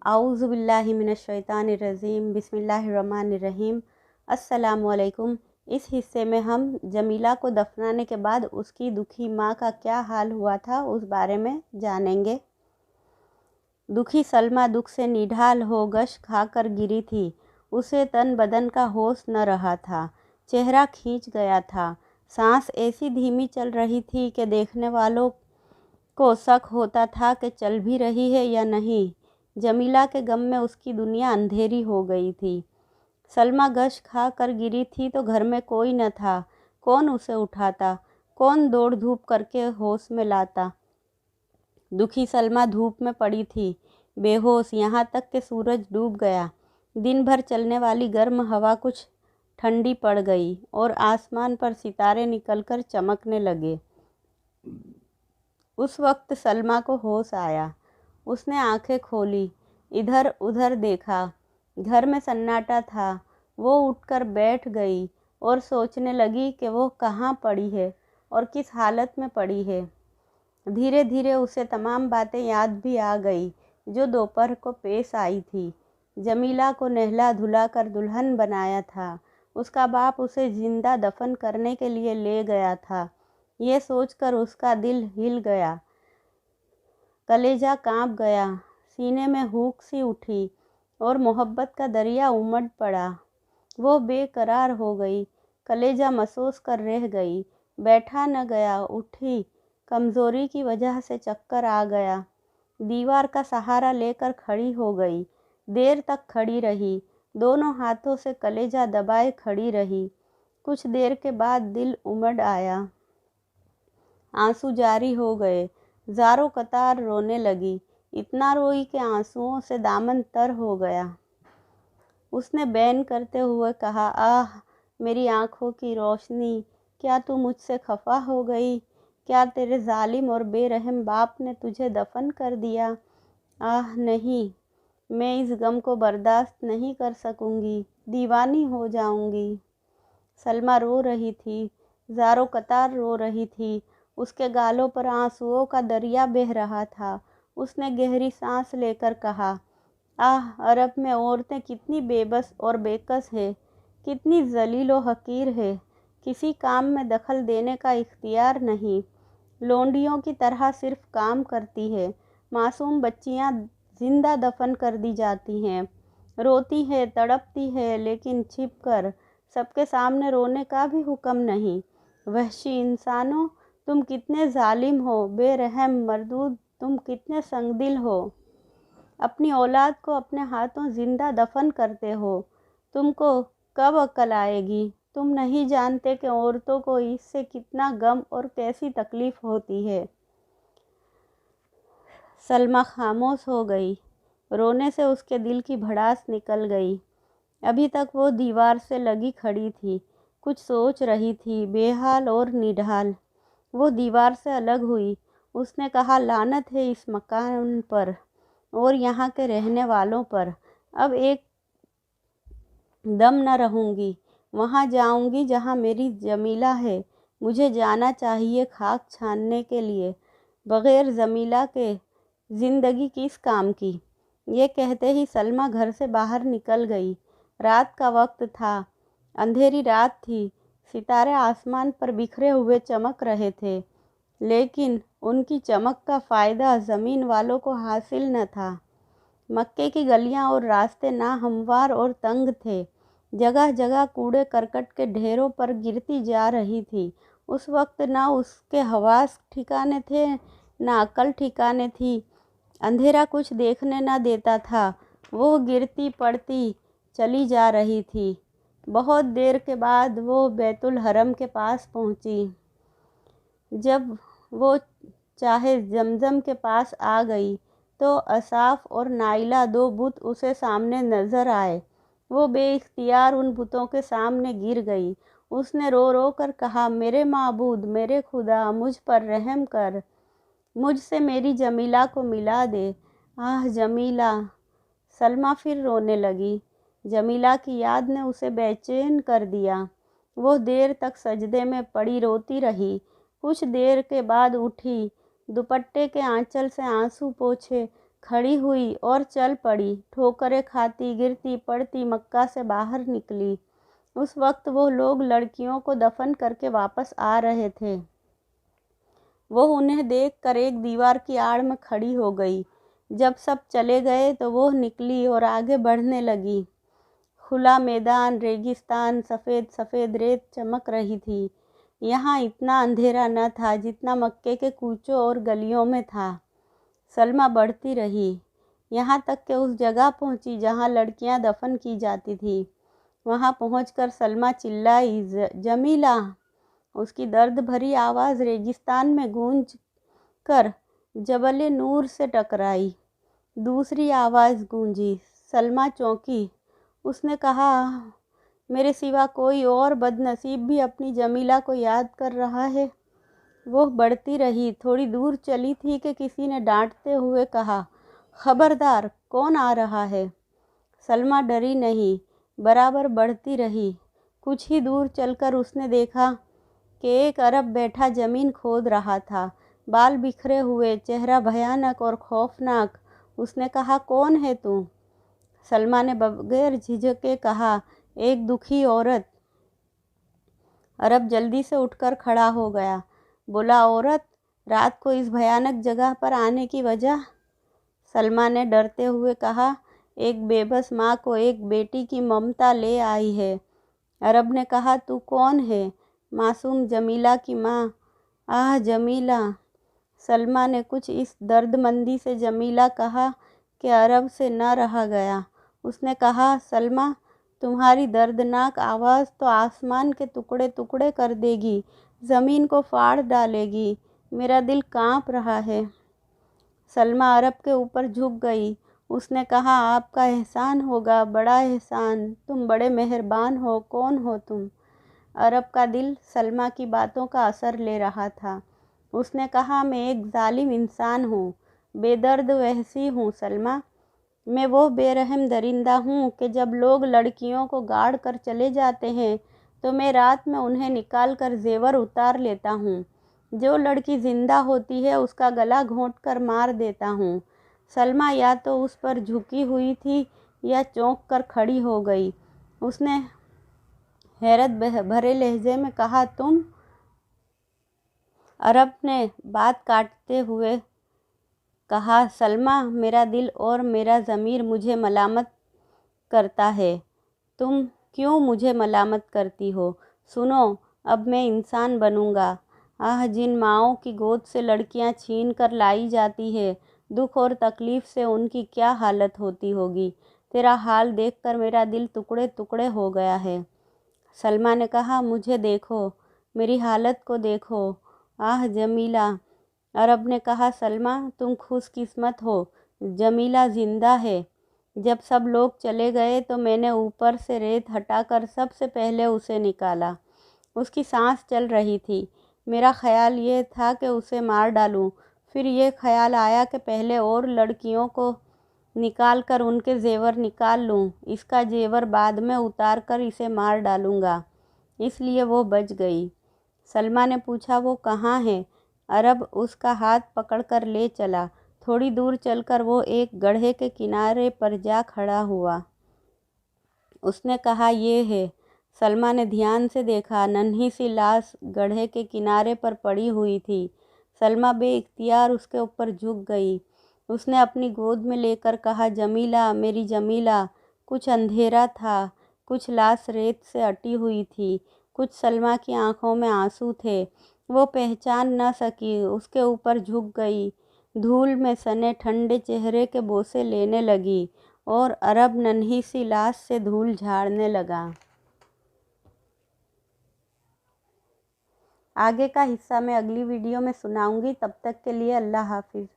आऊज़ु बिल्लाहि मिनश्शैतानिर्रजीम बिस्मिल्लाहिर्रहमानिर्रहीम। अस्सलामुअलैकुम। इस हिस्से में हम जमीला को दफनाने के बाद उसकी दुखी माँ का क्या हाल हुआ था उस बारे में जानेंगे। दुखी सलमा दुख से निढाल हो गश खाकर गिरी थी। उसे तन बदन का होश न रहा था, चेहरा खींच गया था। सांस ऐसी धीमी चल रही थी कि देखने वालों को शक होता था कि चल भी रही है या नहीं। जमीला के गम में उसकी दुनिया अंधेरी हो गई थी। सलमा गश खा कर गिरी थी तो घर में कोई न था। कौन उसे उठाता, कौन दौड़ धूप करके होश में लाता। दुखी सलमा धूप में पड़ी थी, बेहोश, यहाँ तक कि सूरज डूब गया। दिन भर चलने वाली गर्म हवा कुछ ठंडी पड़ गई और आसमान पर सितारे निकलकर चमकने लगे। उस वक्त सलमा को होश आया। उसने आंखें खोली, इधर उधर देखा। घर में सन्नाटा था। वो उठकर बैठ गई और सोचने लगी कि वो कहाँ पड़ी है और किस हालत में पड़ी है। धीरे धीरे उसे तमाम बातें याद भी आ गई जो दोपहर को पेश आई थी। जमीला को नहला धुला कर दुल्हन बनाया था। उसका बाप उसे जिंदा दफन करने के लिए ले गया था। ये सोचकर उसका दिल हिल गया, कलेजा कांप गया, सीने में हुक सी उठी और मोहब्बत का दरिया उमड़ पड़ा। वो बेकरार हो गई, कलेजा महसूस कर रह गई। बैठा न गया, उठी। कमज़ोरी की वजह से चक्कर आ गया। दीवार का सहारा लेकर खड़ी हो गई। देर तक खड़ी रही, दोनों हाथों से कलेजा दबाए खड़ी रही। कुछ देर के बाद दिल उमड़ आया, आंसू जारी हो गए। ज़ारो कतार रोने लगी। इतना रोई कि आंसुओं से दामन तर हो गया। उसने बैन करते हुए कहा, आह मेरी आँखों की रोशनी, क्या तू मुझसे खफा हो गई? क्या तेरे जालिम और बेरहम बाप ने तुझे दफन कर दिया? आह नहीं, मैं इस गम को बर्दाश्त नहीं कर सकूंगी, दीवानी हो जाऊंगी। सलमा रो रही थी, ज़ारो कतार रो रही थी। उसके गालों पर आंसुओं का दरिया बह रहा था। उसने गहरी सांस लेकर कहा, आह अरब में औरतें कितनी बेबस और बेकस है, कितनी जलील व हकीर है। किसी काम में दखल देने का इख्तियार नहीं, लोंडियों की तरह सिर्फ काम करती है। मासूम बच्चियां जिंदा दफन कर दी जाती हैं, रोती है, तड़पती है, लेकिन छिप कर। सबके सामने रोने का भी हुक्म नहीं। वहशी इंसानों, तुम कितने जालिम हो, बेरहम मरदूद, तुम कितने संगदिल हो। अपनी औलाद को अपने हाथों जिंदा दफन करते हो। तुमको कब अक्ल आएगी? तुम नहीं जानते कि औरतों को इससे कितना गम और कैसी तकलीफ़ होती है। सलमा खामोश हो गई। रोने से उसके दिल की भड़ास निकल गई। अभी तक वो दीवार से लगी खड़ी थी, कुछ सोच रही थी, बेहाल और निढाल। वो दीवार से अलग हुई। उसने कहा, लानत है इस मकान पर और यहाँ के रहने वालों पर। अब एक दम न रहूँगी। वहाँ जाऊँगी जहाँ मेरी जमीला है। मुझे जाना चाहिए खाक छानने के लिए। बग़ैर जमीला के ज़िंदगी किस काम की? ये कहते ही सलमा घर से बाहर निकल गई। रात का वक्त था, अंधेरी रात थी। सितारे आसमान पर बिखरे हुए चमक रहे थे, लेकिन उनकी चमक का फ़ायदा ज़मीन वालों को हासिल न था। मक्के की गलियां और रास्ते नाहमवार और तंग थे। जगह जगह कूड़े करकट के ढेरों पर गिरती जा रही थी। उस वक्त ना उसके हवास ठिकाने थे, ना अकल ठिकाने थी। अंधेरा कुछ देखने न देता था। वो गिरती पड़ती चली जा रही थी। बहुत देर के बाद वो बैतुल हरम के पास पहुंची। जब वो चाहे जमजम के पास आ गई तो असाफ और नाइला दो बुत उसे सामने नजर आए। वो बेइख्तियार उन बुतों के सामने गिर गई। उसने रो रो कर कहा, मेरे माबूद, मेरे खुदा, मुझ पर रहम कर, मुझसे मेरी जमीला को मिला दे। आह जमीला। सलमा फिर रोने लगी। जमीला की याद ने उसे बेचैन कर दिया। वो देर तक सजदे में पड़ी रोती रही। कुछ देर के बाद उठी, दुपट्टे के आंचल से आंसू पोंछे, खड़ी हुई और चल पड़ी। ठोकरें खाती गिरती पड़ती मक्का से बाहर निकली। उस वक्त वो लोग लड़कियों को दफन करके वापस आ रहे थे। वो उन्हें देखकर एक दीवार की आड़ में खड़ी हो गई। जब सब चले गए तो वो निकली और आगे बढ़ने लगी। खुला मैदान, रेगिस्तान, सफ़ेद सफ़ेद रेत चमक रही थी। यहाँ इतना अंधेरा न था जितना मक्के के कूचों और गलियों में था। सलमा बढ़ती रही, यहाँ तक कि उस जगह पहुँची जहाँ लड़कियाँ दफन की जाती थी। वहाँ पहुँचकर सलमा चिल्लाई, जमीला! उसकी दर्द भरी आवाज़ रेगिस्तान में गूंज कर जबल नूर से टकराई। दूसरी आवाज़ गूंजी। सलमा चौंकी। उसने कहा, मेरे सिवा कोई और बदनसीब भी अपनी जमीला को याद कर रहा है। वो बढ़ती रही। थोड़ी दूर चली थी कि किसी ने डांटते हुए कहा, खबरदार, कौन आ रहा है? सलमा डरी नहीं, बराबर बढ़ती रही। कुछ ही दूर चलकर उसने देखा कि एक अरब बैठा ज़मीन खोद रहा था। बाल बिखरे हुए, चेहरा भयानक और खौफनाक। उसने कहा, कौन है तू? सलमा ने बगैर झिझके कहा, एक दुखी औरत। अरब जल्दी से उठकर खड़ा हो गया। बोला, औरत, रात को इस भयानक जगह पर आने की वजह? सलमा ने डरते हुए कहा, एक बेबस माँ को एक बेटी की ममता ले आई है। अरब ने कहा, तू कौन है? मासूम जमीला की माँ। आह जमीला! सलमा ने कुछ इस दर्दमंदी से जमीला कहा कि अरब से न रहा गया। उसने कहा, सलमा, तुम्हारी दर्दनाक आवाज़ तो आसमान के टुकड़े टुकड़े कर देगी, ज़मीन को फाड़ डालेगी। मेरा दिल कांप रहा है। सलमा अरब के ऊपर झुक गई। उसने कहा, आपका एहसान होगा, बड़ा एहसान। तुम बड़े मेहरबान हो। कौन हो तुम? अरब का दिल सलमा की बातों का असर ले रहा था। उसने कहा, मैं एक जालिम इंसान हूँ, बेदर्द वहशी हूँ सलमा। मैं वो बेरहम दरिंदा हूँ कि जब लोग लड़कियों को गाड़ कर चले जाते हैं तो मैं रात में उन्हें निकाल कर जेवर उतार लेता हूँ। जो लड़की ज़िंदा होती है उसका गला घोंट कर मार देता हूँ। सलमा या तो उस पर झुकी हुई थी या चौंक कर खड़ी हो गई। उसने हैरत भरे लहजे में कहा, तुम? अरब ने बात काटते हुए कहा, सलमा, मेरा दिल और मेरा ज़मीर मुझे मलामत करता है। तुम क्यों मुझे मलामत करती हो? सुनो, अब मैं इंसान बनूंगा। आह, जिन माँओं की गोद से लड़कियां छीन कर लाई जाती है, दुख और तकलीफ़ से उनकी क्या हालत होती होगी। तेरा हाल देखकर मेरा दिल टुकड़े टुकड़े हो गया है। सलमा ने कहा, मुझे देखो, मेरी हालत को देखो। आह जमीला! अरब ने कहा, सलमा, तुम खुशकिस्मत हो, जमीला ज़िंदा है। जब सब लोग चले गए तो मैंने ऊपर से रेत हटाकर सबसे पहले उसे निकाला। उसकी सांस चल रही थी। मेरा ख्याल ये था कि उसे मार डालूं। फिर ये ख्याल आया कि पहले और लड़कियों को निकाल कर उनके जेवर निकाल लूं। इसका जेवर बाद में उतार कर इसे मार डालूंगा। इसलिए वो बच गई। सलमा ने पूछा, वो कहाँ है? अरब उसका हाथ पकड़कर ले चला। थोड़ी दूर चलकर वो एक गड्ढे के किनारे पर जा खड़ा हुआ। उसने कहा, ये है। सलमा ने ध्यान से देखा। नन्ही सी लाश गड्ढे के किनारे पर पड़ी हुई थी। सलमा बेइख्तियार उसके ऊपर झुक गई। उसने अपनी गोद में लेकर कहा, जमीला, मेरी जमीला। कुछ अंधेरा था, कुछ लाश रेत से अटी हुई थी, कुछ सलमा की आंखों में आंसू थे। वो पहचान न सकी। उसके ऊपर झुक गई। धूल में सने ठंडे चेहरे के बोसे लेने लगी और अरब नन्ही सी लाश से धूल झाड़ने लगा। आगे का हिस्सा मैं अगली वीडियो में सुनाऊंगी। तब तक के लिए अल्लाह हाफिज़।